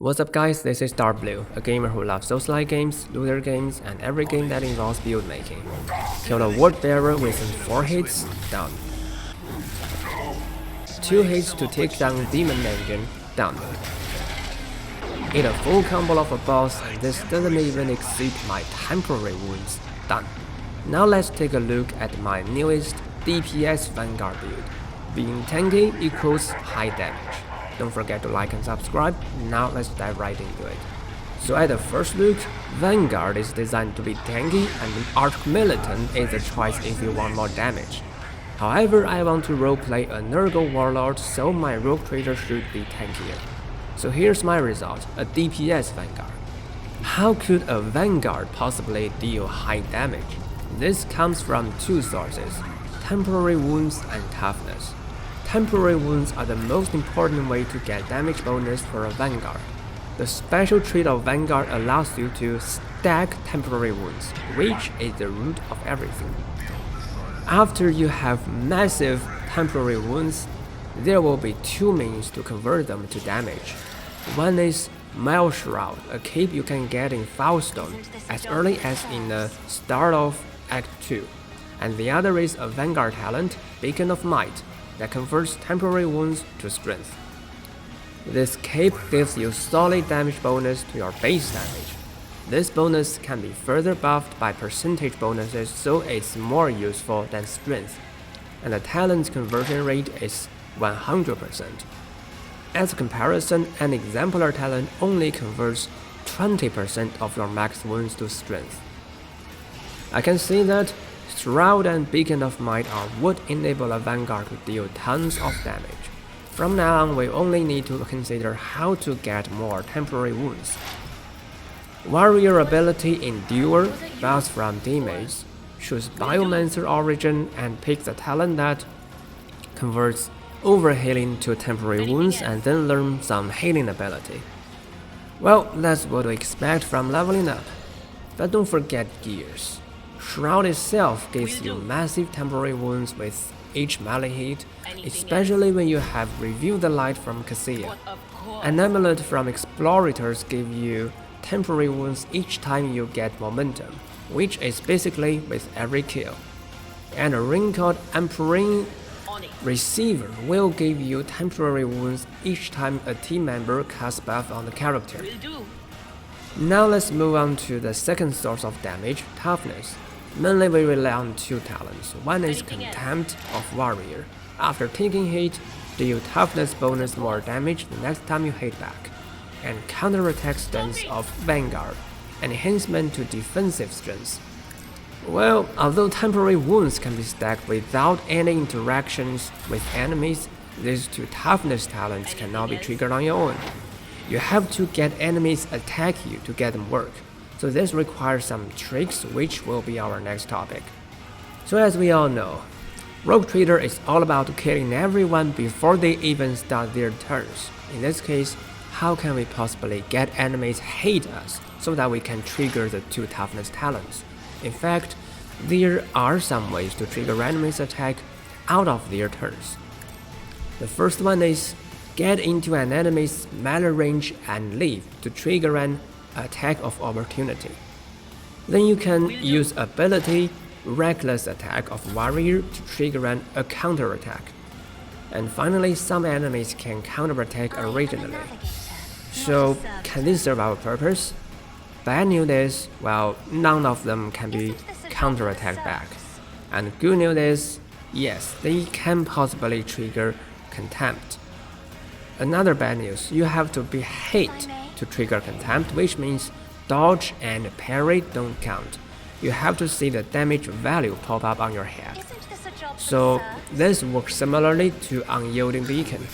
What's up guys, this is Darkbblue, a gamer who loves Souls-like games, looter games, and every game that involves build making. Kill a ward bearer within 4 hits, done. 2 hits to take down demon engine, done. Hit a full combo of a boss and this doesn't even exceed my temporary wounds, done. Now let's take a look at my newest DPS Vanguard build. Being tanky equals high damage. Don't forget to like and subscribe. Now let's dive right into it. So at the first look, Vanguard is designed to be tanky and the Arch Militant is a choice if you want more damage. However, I want to roleplay a Nurgle Warlord, so my rogue trader should be tankier. So here's my result, a DPS Vanguard. How could a Vanguard possibly deal high damage? This comes from 2 sources, temporary wounds and toughness. Temporary wounds are the most important way to get damage bonus for a Vanguard. The special trait of Vanguard allows you to stack temporary wounds, which is the root of everything. After you have massive temporary wounds, there will be 2 means to convert them to damage. One is Mail Shroud, a cape you can get in Foulstone as early as in the start of Act 2. And the other is a Vanguard talent, Beacon of Might, that converts temporary wounds to strength. This cape gives you solid damage bonus to your base damage. This bonus can be further buffed by percentage bonuses, so it's more useful than strength, and the talent's conversion rate is 100%. As a comparison, an exemplar talent only converts 20% of your max wounds to strength. I can see that Shroud and Beacon of Might are what enable a Vanguard to deal tons of damage. From now on, we only need to consider how to get more temporary wounds. Warrior ability Endure, buffs from teammates. Choose Biomancer origin and pick the talent that converts overhealing to temporary wounds and then learn some healing ability. Well, that's what we expect from leveling up. But don't forget gears. Shroud itself gives you massive temporary wounds with each melee hit, especially when you have revealed the light from Cassia. An amulet from Explorators gives you temporary wounds each time you get momentum, which is basically with every kill. And a ring called Emperor Receiver will give you temporary wounds each time a team member casts buff on the character. Now let's move on to the second source of damage, toughness. Mainly we rely on 2 talents. One is Contempt of Warrior. After taking hit, deal toughness bonus more damage the next time you hit back. And counterattack stance of Vanguard, an enhancement to defensive strength. Well, although temporary wounds can be stacked without any interactions with enemies, these 2 toughness talents cannot be triggered on your own. You have to get enemies attack you to get them work. So this requires some tricks, which will be our next topic. So as we all know, Rogue Trader is all about killing everyone before they even start their turns. In this case, how can we possibly get enemies hate us so that we can trigger the 2 toughness talents? In fact, there are some ways to trigger enemies' attack out of their turns. The first one is get into an enemy's melee range and leave to trigger an attack of opportunity. Then you can use ability Reckless Attack of Warrior to trigger a counterattack. And finally, some enemies can counterattack originally. So can this serve our purpose? Bad news is, well, none of them can be counterattacked back. And good news is, yes, they can possibly trigger Contempt. Another bad news, you have to be hit to trigger Contempt, which means dodge and parry don't count. You have to see the damage value pop up on your head. So this works similarly to Unyielding Beacon.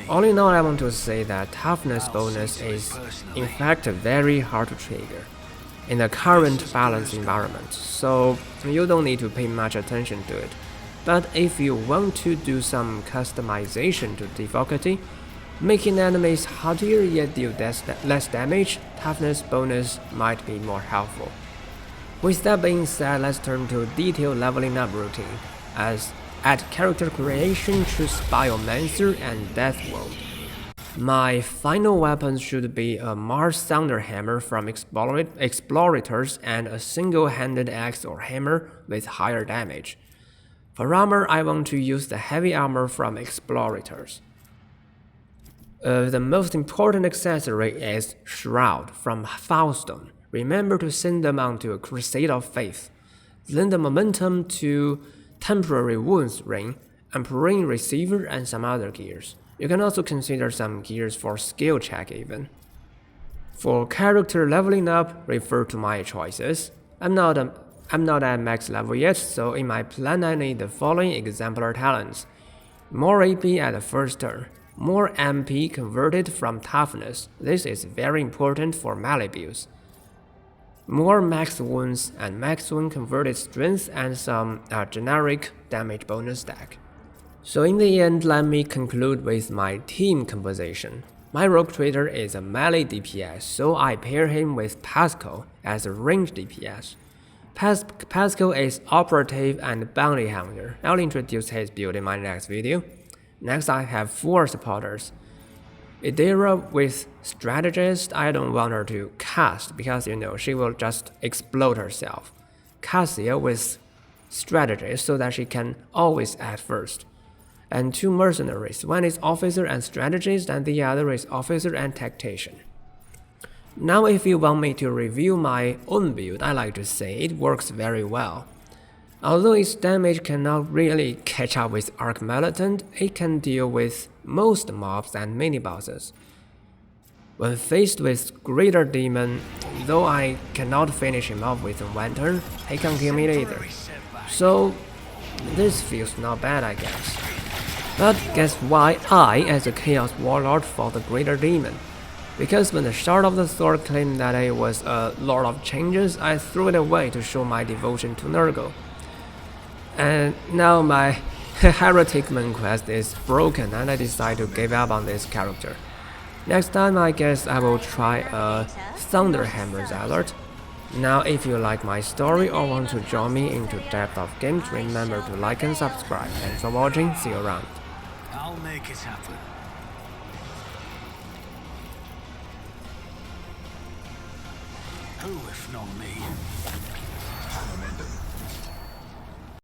All in all, I want to say that toughness bonus is in fact very hard to trigger in the current balanced environment, so you don't need to pay much attention to it. But if you want to do some customization to difficulty, making enemies hardier yet deal less damage, toughness bonus might be more helpful. With that being said, let's turn to detailed leveling up routine. As at character creation, choose Biomancer and Death World. My final weapon should be a Mars Thunder Hammer from Explorators and a single-handed axe or hammer with higher damage. For armor, I want to use the heavy armor from Explorators. The most important accessory is Shroud from Foulstone. Remember to send them onto a Crusade of Faith. Then the Momentum to Temporary Wounds Ring, Emperor Receiver, and some other gears. You can also consider some gears for skill check even. For character leveling up, refer to my choices. I'm not at max level yet, so in my plan I need the following exemplar talents. More AP at the first turn. More MP converted from toughness. This is very important for melee builds. More max wounds and max wound converted strength and some generic damage bonus stack. So in the end, let me conclude with my team composition. My rogue trader is a melee DPS, so I pair him with Pascal as a ranged DPS. Pascal is operative and bounty hunter. I'll introduce his build in my next video. Next, I have 4 supporters. Idera with strategist, I don't want her to cast because she will just explode herself. Cassia with strategist so that she can always act first. And 2 mercenaries, one is officer and strategist and the other is officer and tactician. Now if you want me to review my own build, I like to say it works very well. Although its damage cannot really catch up with Arc Militant, it can deal with most mobs and mini-bosses. When faced with Greater Demon, though I cannot finish him off with one turn, he can't kill me either. So this feels not bad, I guess. But guess why I, as a Chaos Warlord, fought the Greater Demon? Because when the Shard of the Sword claimed that it was a Lord of Changes, I threw it away to show my devotion to Nurgle. And now my Heretic main quest is broken and I decide to give up on this character. Next time I guess I will try a Thunderhammer Zealot. Now if you like my story or want to join me into depth of games, remember to like and subscribe. Thanks for watching, see you around. I'll make it happen. Who if not me? Momentum.